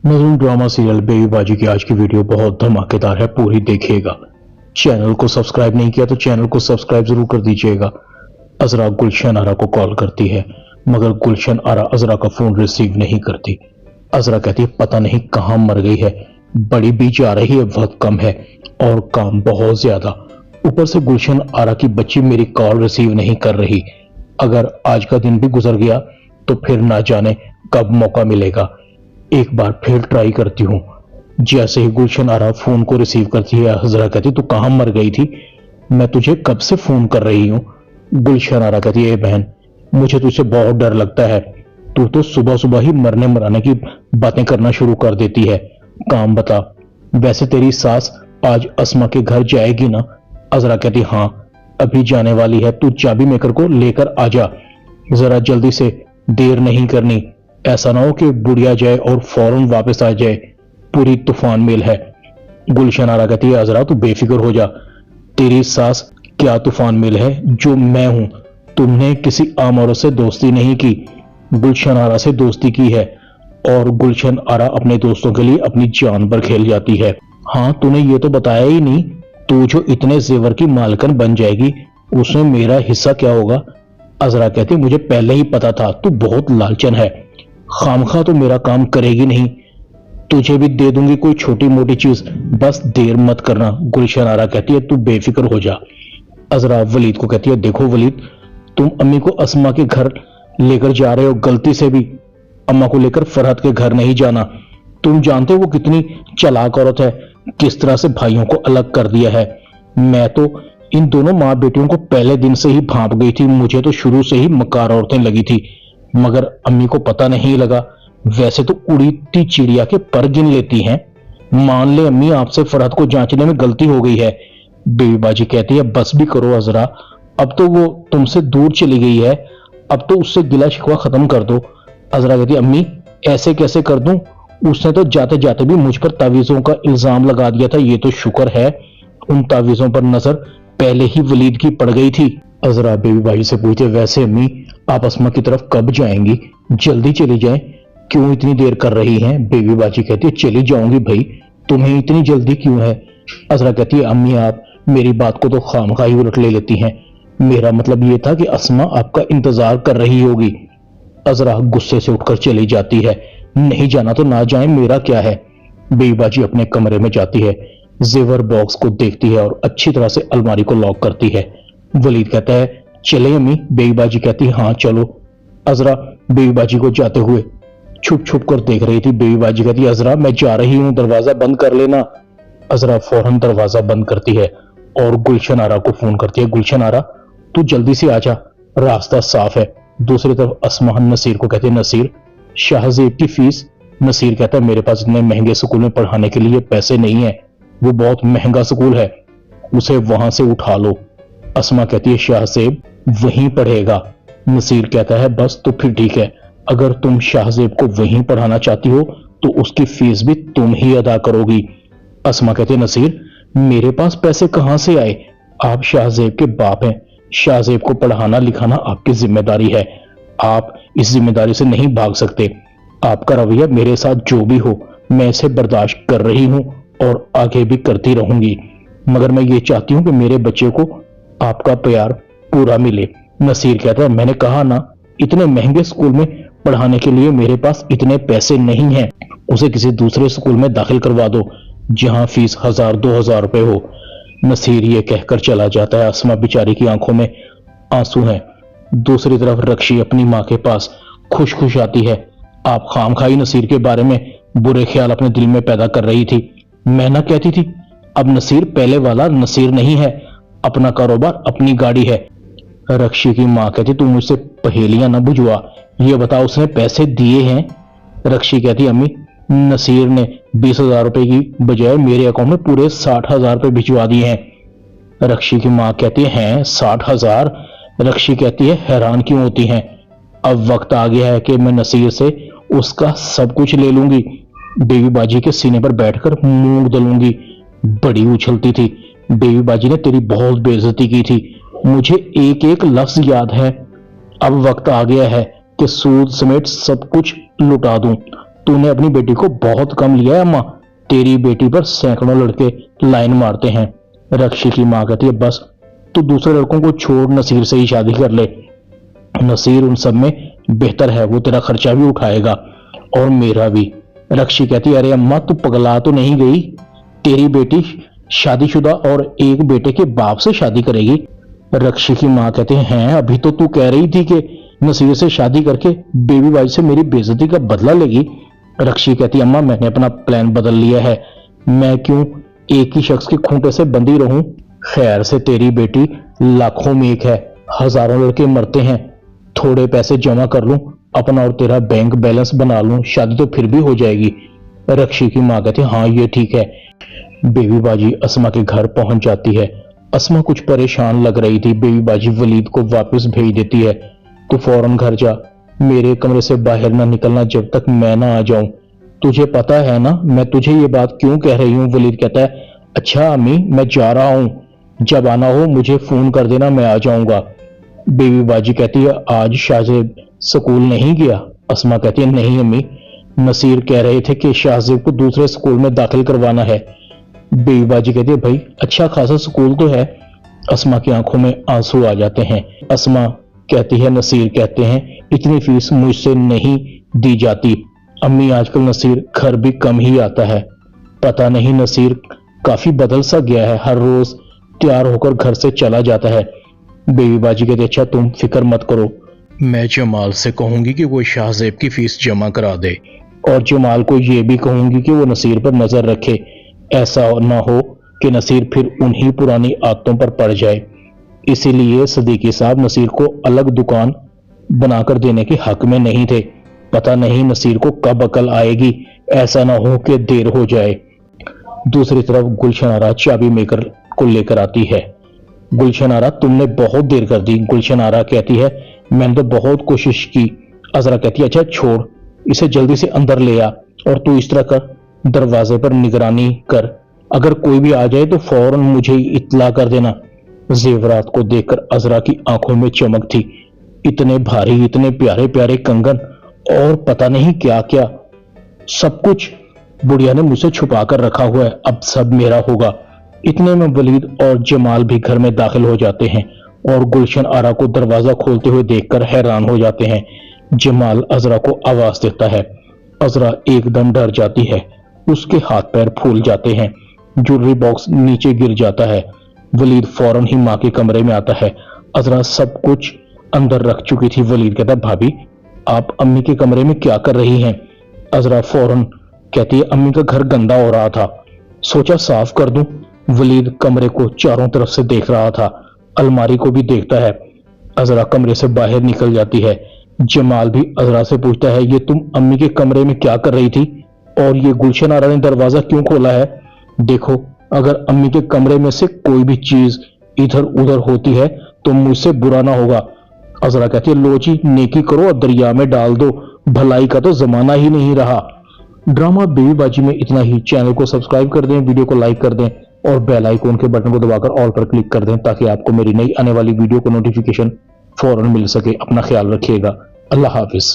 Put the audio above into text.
नज़रुन drama serial baby बाजी की आज की वीडियो बहुत धमाकेदार है, पूरी देखिएगा। चैनल को सब्सक्राइब नहीं किया तो चैनल को सब्सक्राइब जरूर कर दीजिएगा। अजरा गुलशन आरा को कॉल करती है मगर गुलशन आरा अजरा का फोन रिसीव नहीं करती। अजरा कहती है पता नहीं कहां मर गई है, बड़ी बीच आ रही है, वक्त कम है और काम बहुत ज्यादा, ऊपर से गुलशन आरा की बच्ची मेरी कॉल रिसीव नहीं कर रही। अगर आज का दिन भी गुजर गया तो फिर ना जाने कब मौका मिलेगा, एक बार फिर ट्राई करती हूँ। जैसे ही गुलशन आरा फोन को रिसीव करती है अजरा कहती तू कहां मर गई थी, मैं तुझे कब से फोन कर रही हूँ। गुलशन आरा कहती है बहन मुझे तुझसे बहुत डर लगता है, तू तो सुबह सुबह ही मरने मराने की बातें करना शुरू कर देती है। काम बता, वैसे तेरी सास आज अस्मा के घर जाएगी ना। अजरा कहती हाँ अभी जाने वाली है, तू चाबी मेकर को लेकर आ जा, जरा जल्दी से, देर नहीं करनी, ऐसा ना हो कि बुढ़िया जाए और फौरन वापस आ जाए, पूरी तूफान मेल है। गुलशन आरा कहती है अजरा तू बेफिक्र हो जा, तेरी सास क्या तूफान मेल है जो मैं हूं, तुमने किसी आम औरत से दोस्ती नहीं की, गुलशन आरा से दोस्ती की है और गुलशन आरा अपने दोस्तों के लिए अपनी जान पर खेल जाती है। हाँ तूने ये तो बताया ही नहीं, तू जो इतने जेवर की मालकन बन जाएगी उसमें मेरा हिस्सा क्या होगा। अजरा कहती मुझे पहले ही पता था तू बहुत लालचन है, खामखा तो मेरा काम करेगी नहीं, तुझे भी दे दूंगी कोई छोटी मोटी चीज, बस देर मत करना। गुलशन आरा कहती है तू बेफिक्र हो जा। अजरा वलीद को कहती है देखो वलीद, तुम अम्मी को अस्मा के घर लेकर जा रहे हो, गलती से भी अम्मा को लेकर फरहत के घर नहीं जाना। तुम जानते हो वो कितनी चालाक औरत है, किस तरह से भाइयों को अलग कर दिया है। मैं तो इन दोनों माँ बेटियों को पहले दिन से ही भांप गई थी, मुझे तो शुरू से ही मकार औरतें लगी थी, मगर अम्मी को पता नहीं लगा। वैसे तो उड़ती चिड़िया के पर गिन लेती हैं, मान ले अम्मी आपसे फरहत को जांचने में गलती हो गई है। बेबी बाजी कहती है बस भी करो अजरा, अब तो वो तुमसे दूर चली गई है, अब तो उससे गिला शिकवा खत्म कर दो। अजरा कहती है अम्मी ऐसे कैसे कर दूं, उसने तो जाते जाते भी मुझ पर तावीजों का इल्जाम लगा दिया था, ये तो शुक्र है उन तावीजों पर नजर पहले ही वलीद की पड़ गई थी। अजरा बेबी बाजी से पूछते वैसे अम्मी आप अस्मा की तरफ कब जाएंगी, जल्दी चली जाएं, क्यों इतनी देर कर रही हैं। बेबी बाजी कहती है चली जाऊंगी भाई, तुम्हें इतनी जल्दी क्यों है। अजरा कहती है अम्मी आप मेरी बात को तो खामखा ही उलट ले लेती हैं, मेरा मतलब ये था कि अस्मा आपका इंतजार कर रही होगी। अजरा गुस्से से उठकर चली जाती है, नहीं जाना तो ना जाए, मेरा क्या है। बेबी बाजी अपने कमरे में जाती है, जेवर बॉक्स को देखती है और अच्छी तरह से अलमारी को लॉक करती है। वलीद कहता है चले अम्मी, बेबी बाजी कहती है हाँ चलो। अजरा बेबी बाजी को जाते हुए छुप छुप कर देख रही थी। बेबी बाजी कहती है अजरा मैं जा रही हूं, दरवाजा बंद कर लेना। अजरा फौरन दरवाजा बंद करती है और गुलशन आरा को फोन करती है गुलशन आरा तू जल्दी से आ जा, रास्ता साफ है। दूसरी तरफ अस्मा नसीर को कहते हैं नसीर शाहजेब की फीस। नसीर कहता है मेरे पास इतने महंगे स्कूल में पढ़ाने के लिए पैसे नहीं है, वो बहुत महंगा स्कूल है, उसे वहां से उठा लो। अस्मा कहती है शाहजेब वहीं पढ़ेगा। नसीर कहता है बस तो फिर ठीक है, अगर तुम शाहजेब को वहीं पढ़ाना चाहती हो तो उसकी फीस भी तुम ही अदा करोगी। अस्मा कहती है नसीर मेरे पास पैसे कहां से आए, आप शाहजेब के बाप हैं, शाहजेब को पढ़ाना लिखाना आपकी जिम्मेदारी है, आप इस जिम्मेदारी से नहीं भाग सकते। आपका रवैया मेरे साथ जो भी हो मैं इसे बर्दाश्त कर रही हूं और आगे भी करती रहूंगी, मगर मैं ये चाहती हूं कि मेरे बच्चे को आपका प्यार पूरा मिले। नसीर कहता है मैंने कहा ना इतने महंगे स्कूल में पढ़ाने के लिए मेरे पास इतने पैसे नहीं हैं, उसे किसी दूसरे स्कूल में दाखिल करवा दो जहां फीस 1000-2000 रुपए हो। नसीर ये कहकर चला जाता है। अस्मा बेचारी की आंखों में आंसू हैं। दूसरी तरफ रक्षी अपनी मां के पास खुश खुश आती है। आप खामखाई नसीर के बारे में बुरे ख्याल अपने दिल में पैदा कर रही थी, मैं ना कहती थी, अब नसीर पहले वाला नसीर नहीं है, अपना कारोबार अपनी गाड़ी है। रक्षी की मां कहती तू मुझसे पहेलियां ना बुझवा, ये बता उसने पैसे दिए हैं। रक्षी कहती अम्मी नसीर ने 20,000 रुपए की बजाय मेरे अकाउंट में पूरे 60,000 रुपए भिजवा दिए हैं। रक्षी की मां कहती है 60,000। रक्षी कहती है हैरान क्यों होती हैं, अब वक्त आ गया है कि मैं नसीर से उसका सब कुछ ले लूंगी, बेबी बाजी के सीने पर बैठकर मूंग दलूंगी। बड़ी उछलती थी, बेबी बाजी ने तेरी बहुत बेइज्जती की थी, मुझे एक एक लफ्ज याद है, अब वक्त आ गया है कि सूद समेत सब कुछ लुटा दूं, तूने अपनी बेटी को बहुत कम लिया है अम्मा, तेरी बेटी पर सैकड़ों लड़के लाइन मारते हैं। रक्षी की माँ कहती है बस तू दूसरे लड़कों को छोड़, नसीर से ही शादी कर ले, नसीर उन सब में बेहतर है, वो तेरा खर्चा भी उठाएगा और मेरा भी। रक्षी कहती है अरे अम्मा तू पगला तो नहीं गई, तेरी बेटी शादीशुदा और एक बेटे के बाप से शादी करेगी। रक्षी की माँ कहते हैं अभी तो तू कह रही थी कि नसीर से शादी करके बेबी बाई से मेरी बेइज्जती का बदला लेगी। रक्षी कहती अम्मा मैंने अपना प्लान बदल लिया है, मैं क्यों एक ही शख्स के खूंटे से बंधी रहूं। खैर से तेरी बेटी लाखों में एक है, हजारों लड़के मरते हैं, थोड़े पैसे जमा कर लूं, अपना और तेरा बैंक बैलेंस बना लूं, शादी तो फिर भी हो जाएगी। रक्षी की माँ कहती हाँ ये ठीक है। बेबी बाजी अस्मा के घर पहुंच जाती है। अस्मा कुछ परेशान लग रही थी। बेबी बाजी वलीद को वापस भेज देती है, तू फौरन घर जा, मेरे कमरे से बाहर ना निकलना जब तक मैं ना आ जाऊं। तुझे पता है ना मैं तुझे ये बात क्यों कह रही हूँ। वलीद कहता है अच्छा अम्मी मैं जा रहा हूँ, जब आना हो मुझे फोन कर देना, मैं आ जाऊंगा। बेबी बाजी कहती है आज शाहजेब स्कूल नहीं गया। अस्मा कहती है नहीं अम्मी, नसीर कह रहे थे कि शाहजेब को दूसरे स्कूल में दाखिल करवाना है। बेबी बाजी कहती है भाई अच्छा खासा स्कूल तो है। अस्मा की आंखों में आंसू आ जाते हैं। अस्मा कहती है नसीर कहते हैं इतनी फीस मुझसे नहीं दी जाती अम्मी, आजकल नसीर घर भी कम ही आता है, पता नहीं नसीर काफी बदल सा गया है, हर रोज तैयार होकर घर से चला जाता है। बेबी बाजी कहती अच्छा तुम फिक्र मत करो, मैं जमाल से कहूंगी कि वो शाहजेब की फीस जमा करा दे और जमाल को ये भी कहूंगी कि वो नसीर पर नजर रखे, ऐसा ना हो कि नसीर फिर उन्हीं पुरानी आदतों पर पड़ जाए। इसीलिए सदीकी साहब नसीर को अलग दुकान बनाकर देने के हक में नहीं थे, पता नहीं नसीर को कब अकल आएगी, ऐसा ना हो कि देर हो जाए। दूसरी तरफ गुलशन आरा चाबी मेकर को लेकर आती है। गुलशन आरा तुमने बहुत देर कर दी। गुलशन आरा कहती है मैंने तो बहुत कोशिश की। अजरा कहती है अच्छा छोड़, इसे जल्दी से अंदर ले आ और तू इस तरह कर, दरवाजे पर निगरानी कर, अगर कोई भी आ जाए तो फौरन मुझे इत्तला कर देना। जेवरात को देखकर अजरा की आंखों में चमक थी, इतने भारी, इतने प्यारे प्यारे कंगन और पता नहीं क्या क्या, सब कुछ बुढ़िया ने मुझसे छुपा कर रखा हुआ है, अब सब मेरा होगा। इतने में वलीद और जमाल भी घर में दाखिल हो जाते हैं और गुलशन आरा को दरवाजा खोलते हुए देखकर हैरान हो जाते हैं। जमाल अजरा को आवाज देता है, अजरा एकदम डर जाती है, उसके हाथ पैर फूल जाते हैं, ज्वेलरी बॉक्स नीचे गिर जाता है। वलीद फौरन ही माँ के कमरे में आता है। अजरा सब कुछ अंदर रख चुकी थी। वलीद कहता भाभी आप अम्मी के कमरे में क्या कर रही हैं। अजरा फौरन कहती है अम्मी का घर गंदा हो रहा था, सोचा साफ कर दूं। वलीद कमरे को चारों तरफ से देख रहा था, अलमारी को भी देखता है। अजरा कमरे से बाहर निकल जाती है। जमाल भी अजरा से पूछता है ये तुम अम्मी के कमरे में क्या कर रही थी और ये गुलशन आरा ने दरवाजा क्यों खोला है। देखो अगर अम्मी के कमरे में से कोई भी चीज इधर उधर होती है तो मुझसे बुरा ना होगा। अजरा कहती है लो जी नेकी करो और दरिया में डाल दो, भलाई का तो जमाना ही नहीं रहा। ड्रामा बेबी बाजी में इतना ही। चैनल को सब्सक्राइब कर दें, वीडियो को लाइक कर दें और बेल आइकन के बटन को दबाकर ऑल पर क्लिक कर दें ताकि आपको मेरी नई आने वाली वीडियो को नोटिफिकेशन फौरन मिल सके। अपना ख्याल रखिएगा। अल्लाह हाफिज।